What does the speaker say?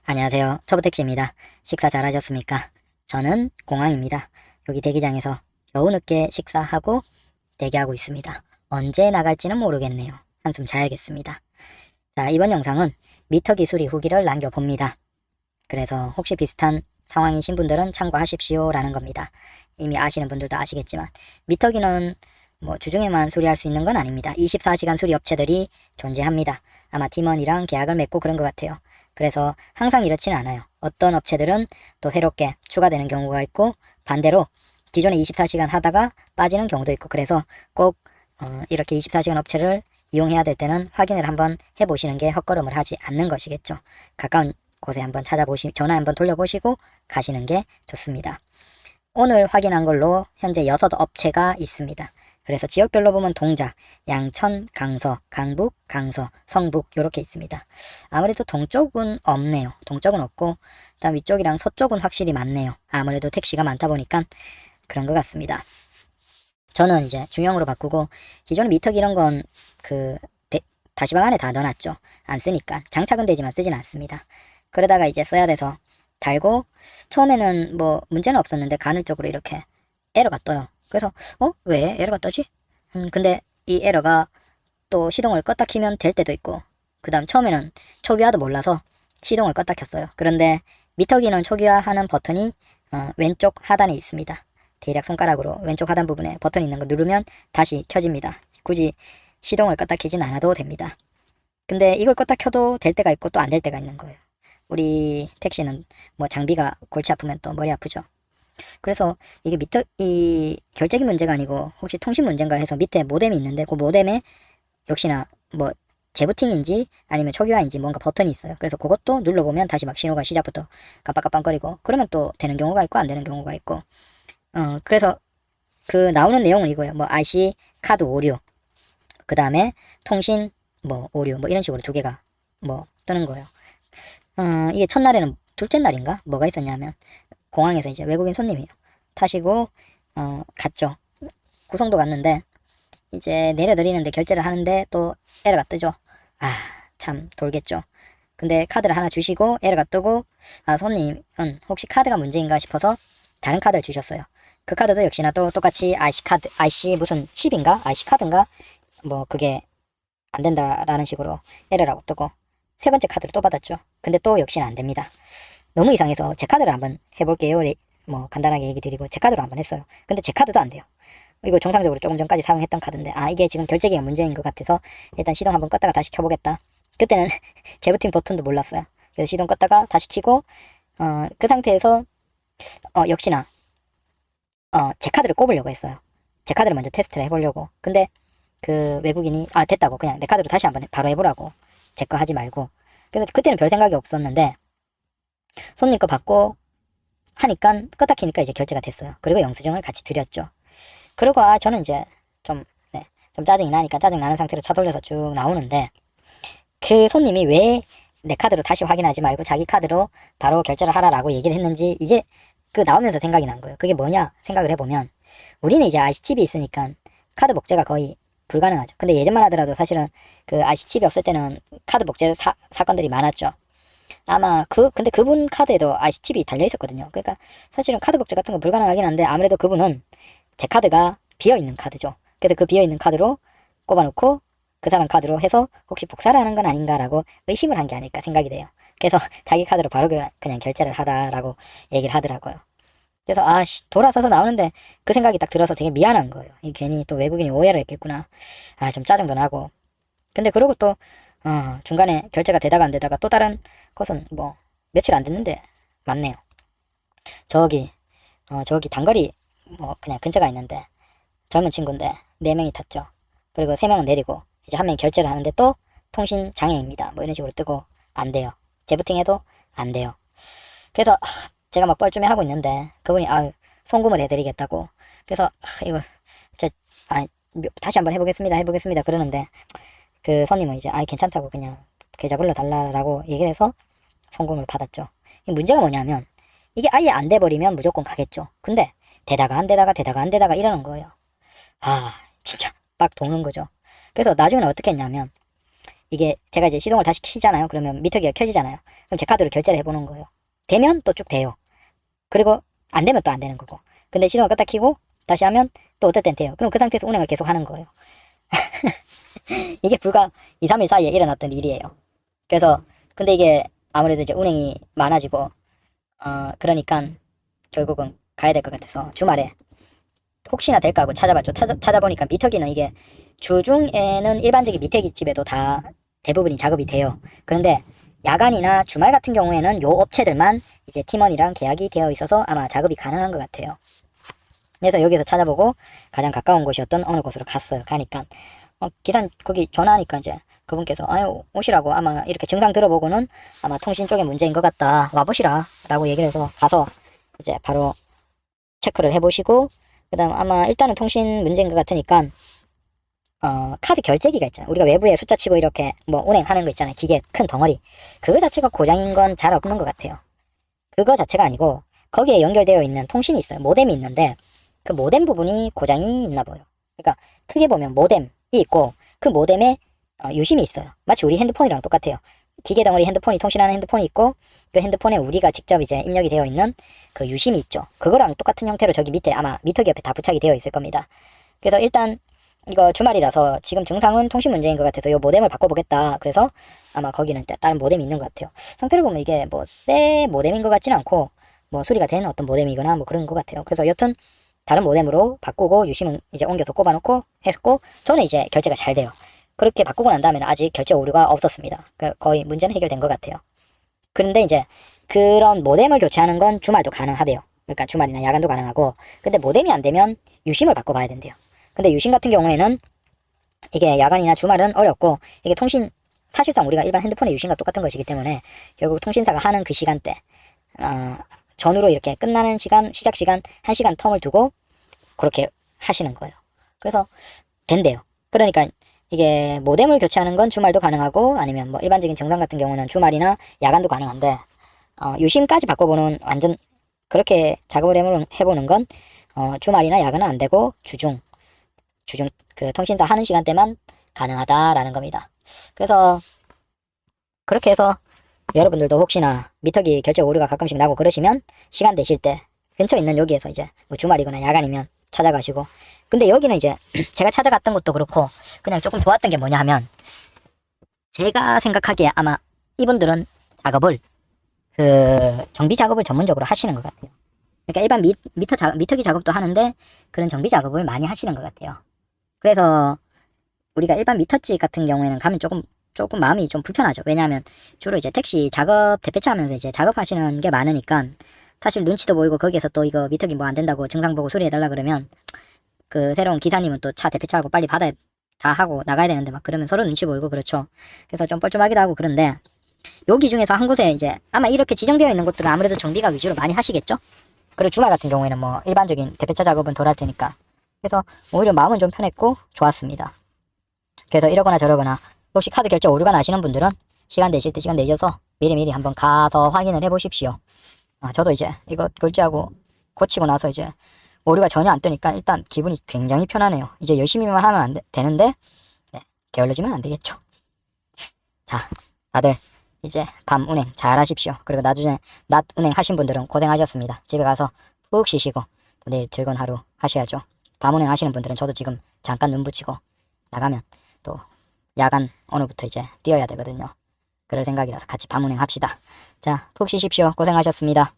안녕하세요. 초보택시입니다. 식사 잘 하셨습니까? 저는 공항입니다. 여기 대기장에서 겨우 늦게 식사하고 대기하고 있습니다. 언제 나갈지는 모르겠네요. 한숨 자야겠습니다. 자, 이번 영상은 미터 기술이 후기를 남겨봅니다. 그래서 혹시 비슷한 상황이신 분들은 참고하십시오 라는 겁니다. 이미 아시는 분들도 아시겠지만 미터기는 주중에만 수리할 수 있는 건 아닙니다. 24시간 수리 업체들이 존재합니다. 아마 팀원이랑 계약을 맺고 그런 것 같아요. 그래서 항상 이렇지는 않아요. 어떤 업체들은 또 새롭게 추가되는 경우가 있고 반대로 기존에 24시간 하다가 빠지는 경우도 있고 그래서 꼭 이렇게 24시간 업체를 이용해야 될 때는 확인을 한번 해보시는 게 헛걸음을 하지 않는 것이겠죠. 가까운 곳에 한번 전화 한번 돌려보시고 가시는 게 좋습니다. 오늘 확인한 걸로 현재 6업체가 있습니다. 그래서 지역별로 보면 동작, 양천, 강서, 강북, 강서, 성북 이렇게 있습니다. 아무래도 동쪽은 없네요. 동쪽은 없고 그다음 위쪽이랑 서쪽은 확실히 많네요. 아무래도 택시가 많다 보니까 그런 것 같습니다. 저는 이제 중형으로 바꾸고 기존에 미터기 이런 건 다시방 안에 다 넣어놨죠. 안 쓰니까 장착은 되지만 쓰진 않습니다. 그러다가 이제 써야 돼서 달고 처음에는 문제는 없었는데 간헐적으로 이렇게 에러가 떠요. 그래서 왜 에러가 떠지? 근데 이 에러가 또 시동을 껐다 키면 될 때도 있고 그 다음 처음에는 초기화도 몰라서 시동을 껐다 켰어요. 그런데 미터기는 초기화하는 버튼이 왼쪽 하단에 있습니다. 대략 손가락으로 왼쪽 하단 부분에 버튼 있는 거 누르면 다시 켜집니다. 굳이 시동을 껐다 키진 않아도 됩니다. 근데 이걸 껐다 켜도 될 때가 있고 또 안 될 때가 있는 거예요. 우리 택시는 장비가 골치 아프면 또 머리 아프죠. 그래서 이게 이 결제기 문제가 아니고 혹시 통신 문제인가 해서 밑에 모뎀이 있는데 그 모뎀에 역시나 재부팅인지 아니면 초기화인지 뭔가 버튼이 있어요. 그래서 그것도 눌러보면 다시 막 신호가 시작부터 깜빡깜빡거리고 그러면 또 되는 경우가 있고 안 되는 경우가 있고 그래서 그 나오는 내용은 이거예요. IC 카드 오류 그 다음에 통신 오류 이런 식으로 두 개가 뜨는 거예요. 이게 첫날에는 둘째 날인가 뭐가 있었냐면 공항에서 이제 외국인 손님이에요. 타시고 갔죠. 구성도 갔는데 이제 내려드리는데 결제를 하는데 또 에러가 뜨죠. 참 돌겠죠. 근데 카드를 하나 주시고 에러가 뜨고 손님은 혹시 카드가 문제인가 싶어서 다른 카드를 주셨어요. 그 카드도 역시나 또 똑같이 IC 카드, IC 무슨 칩인가? IC 카드인가? 그게 안 된다라는 식으로 에러라고 뜨고 세 번째 카드를 또 받았죠. 근데 또 역시나 안 됩니다. 너무 이상해서 제 카드를 한번 해볼게요. 간단하게 얘기 드리고 제 카드로 한번 했어요. 근데 제 카드도 안 돼요. 이거 정상적으로 조금 전까지 사용했던 카드인데 이게 지금 결제기가 문제인 것 같아서 일단 시동 한번 껐다가 다시 켜보겠다. 그때는 재부팅 버튼도 몰랐어요. 그래서 시동 껐다가 다시 켜고 그 상태에서 역시나 제 카드를 꼽으려고 했어요. 제 카드를 먼저 테스트를 해보려고. 근데 그 외국인이 됐다고 그냥 내 카드로 다시 한번 바로 해보라고. 제 거 하지 말고. 그래서 그때는 별 생각이 없었는데 손님 거 받고 하니까 껐다 키니까 이제 결제가 됐어요. 그리고 영수증을 같이 드렸죠. 그리고 저는 이제 좀 짜증이 나니까 짜증 나는 상태로 쳐돌려서 쭉 나오는데 그 손님이 왜 내 카드로 다시 확인하지 말고 자기 카드로 바로 결제를 하라라고 얘기를 했는지 이제 그 나오면서 생각이 난 거예요. 그게 뭐냐 생각을 해보면 우리는 이제 IC칩이 있으니까 카드 복제가 거의 불가능하죠. 근데 예전만 하더라도 사실은 그 IC칩이 없을 때는 카드 복제 사건들이 많았죠. 아마 근데 그분 카드에도 IC칩이 달려 있었거든요. 그러니까 사실은 카드 복제 같은 거 불가능하긴 한데 아무래도 그분은 제 카드가 비어있는 카드죠. 그래서 그 비어있는 카드로 꼽아놓고 그 사람 카드로 해서 혹시 복사를 하는 건 아닌가라고 의심을 한 게 아닐까 생각이 돼요. 그래서 자기 카드로 바로 그냥 결제를 하라라고 얘기를 하더라고요. 그래서 돌아서서 나오는데 그 생각이 딱 들어서 되게 미안한 거예요. 괜히 또 외국인이 오해를 했겠구나. 좀 짜증도 나고. 근데 그러고 또 중간에 결제가 되다가 안 되다가 또 다른 것은 며칠 안 됐는데 맞네요. 저기 단거리 그냥 근처가 있는데 젊은 친구인데 4명이 탔죠. 그리고 3명은 내리고 이제 1명이 결제를 하는데 또 통신 장애입니다. 이런 식으로 뜨고 안 돼요. 재부팅해도 안 돼요. 그래서 제가 막 뻘쭘해 하고 있는데 그분이 송금을 해드리겠다고. 그래서 이거 다시 한번 해보겠습니다 그러는데 그 손님은 이제 괜찮다고 그냥 계좌 불러달라고 얘기를 해서 송금을 받았죠. 문제가 뭐냐면 이게 아예 안 돼버리면 무조건 가겠죠. 근데 되다가 안 되다가 이러는 거예요. 진짜 막 도는 거죠. 그래서 나중에는 어떻게 했냐면 이게 제가 이제 시동을 다시 켜잖아요. 그러면 미터기가 켜지잖아요. 그럼 제 카드로 결제를 해보는 거예요. 되면 또 쭉 돼요. 그리고 안 되면 또 안 되는 거고. 근데 시동을 껐다 켜고 다시 하면 또 어떨 땐 돼요. 그럼 그 상태에서 운행을 계속 하는 거예요. 이게 불과 2, 3일 사이에 일어났던 일이에요. 그래서 근데 이게 아무래도 이제 운행이 많아지고 그러니까 결국은 가야 될 것 같아서 주말에 혹시나 될까 하고 찾아봤죠. 찾아보니까 미터기는 이게 주중에는 일반적인 미터기 집에도 다 대부분이 작업이 돼요. 그런데 야간이나 주말 같은 경우에는 요 업체들만 이제 팀원이랑 계약이 되어 있어서 아마 작업이 가능한 것 같아요. 그래서 여기서 찾아보고 가장 가까운 곳이었던 어느 곳으로 갔어요. 가니까 기사 거기 전화하니까 이제 그분께서 아유 오시라고 아마 이렇게 증상 들어보고는 아마 통신 쪽에 문제인 것 같다 와보시라 라고 얘기를 해서 가서 이제 바로 체크를 해보시고 그 다음 아마 일단은 통신 문제인 것 같으니까 카드 결제기가 있잖아요. 우리가 외부에 숫자 치고 이렇게 뭐 운행하는 거 있잖아요. 기계 큰 덩어리 그거 자체가 고장인 건 잘 없는 것 같아요. 그거 자체가 아니고 거기에 연결되어 있는 통신이 있어요. 모뎀이 있는데 그 모뎀 부분이 고장이 있나 봐요. 그러니까 크게 보면 모뎀이 있고 그 모뎀에 유심이 있어요. 마치 우리 핸드폰이랑 똑같아요. 기계 덩어리 핸드폰이 통신하는 핸드폰이 있고 그 핸드폰에 우리가 직접 이제 입력이 되어 있는 그 유심이 있죠. 그거랑 똑같은 형태로 저기 밑에 아마 미터기 옆에 다 부착이 되어 있을 겁니다. 그래서 일단 이거 주말이라서 지금 증상은 통신 문제인 것 같아서 요 모뎀을 바꿔보겠다. 그래서 아마 거기는 다른 모뎀이 있는 것 같아요. 상태를 보면 이게 뭐 새 모뎀인 것 같지는 않고 뭐 수리가 된 어떤 모뎀이거나 뭐 그런 것 같아요. 그래서 여튼 다른 모뎀으로 바꾸고 유심은 이제 옮겨서 꼽아놓고 했고 저는 이제 결제가 잘 돼요. 그렇게 바꾸고 난 다음에는 아직 결제 오류가 없었습니다. 거의 문제는 해결된 것 같아요. 그런데 이제 그런 모뎀을 교체하는 건 주말도 가능하대요. 그러니까 주말이나 야간도 가능하고 근데 모뎀이 안 되면 유심을 바꿔봐야 된대요. 근데 유심 같은 경우에는 이게 야간이나 주말은 어렵고 이게 통신 사실상 우리가 일반 핸드폰의 유심과 똑같은 것이기 때문에 결국 통신사가 하는 그 시간대 전후로 이렇게 끝나는 시간 시작 시간 1시간 텀을 두고 그렇게 하시는 거예요. 그래서 된대요. 그러니까 이게 모뎀을 교체하는 건 주말도 가능하고 아니면 뭐 일반적인 정상 같은 경우는 주말이나 야간도 가능한데 유심까지 바꿔보는 완전 그렇게 작업을 해보는 건 주말이나 야간은 안 되고 주중 그 통신사 하는 시간대만 가능하다라는 겁니다. 그래서 그렇게 해서 여러분들도 혹시나 미터기 결제 오류가 가끔씩 나고 그러시면 시간 되실 때 근처에 있는 여기에서 이제 뭐 주말이거나 야간이면 찾아가시고 근데 여기는 이제 제가 찾아갔던 것도 그렇고 그냥 조금 좋았던 게 뭐냐 하면 제가 생각하기에 아마 이분들은 작업을 그 정비 작업을 전문적으로 하시는 것 같아요. 그러니까 일반 미터기 작업도 하는데 그런 정비 작업을 많이 하시는 것 같아요. 그래서 우리가 일반 미터집 같은 경우에는 가면 조금 마음이 좀 불편하죠. 왜냐하면 주로 이제 택시 작업 대폐차 하면서 이제 작업하시는 게 많으니까 사실 눈치도 보이고 거기에서 또 이거 미터기 뭐 안 된다고 증상 보고 수리해달라 그러면 그 새로운 기사님은 또 차 대폐차하고 빨리 받아야 다 하고 나가야 되는데 막 그러면 서로 눈치 보이고 그렇죠. 그래서 좀 뻘쭘하기도 하고 그런데 여기 중에서 한 곳에 이제 아마 이렇게 지정되어 있는 곳들은 아무래도 정비가 위주로 많이 하시겠죠. 그리고 주말 같은 경우에는 뭐 일반적인 대폐차 작업은 덜 할 테니까 그래서 오히려 마음은 좀 편했고 좋았습니다. 그래서 이러거나 저러거나 혹시 카드 결제 오류가 나시는 분들은 시간 되실 때 시간 내셔서 미리미리 한번 가서 확인을 해 보십시오. 저도 이제 이거 결제하고 고치고 나서 이제 오류가 전혀 안 뜨니까 일단 기분이 굉장히 편하네요. 이제 열심히만 하면 되는데 네, 게을러지면 안 되겠죠. 자, 다들 이제 밤 운행 잘 하십시오. 그리고 나중에 낮 운행 하신 분들은 고생하셨습니다. 집에 가서 푹 쉬시고 또 내일 즐거운 하루 하셔야죠. 밤 운행 하시는 분들은 저도 지금 잠깐 눈 붙이고 나가면 또 야간 오늘부터 이제 뛰어야 되거든요. 그럴 생각이라서 같이 밤 운행 합시다. 자, 푹 쉬십시오. 고생하셨습니다.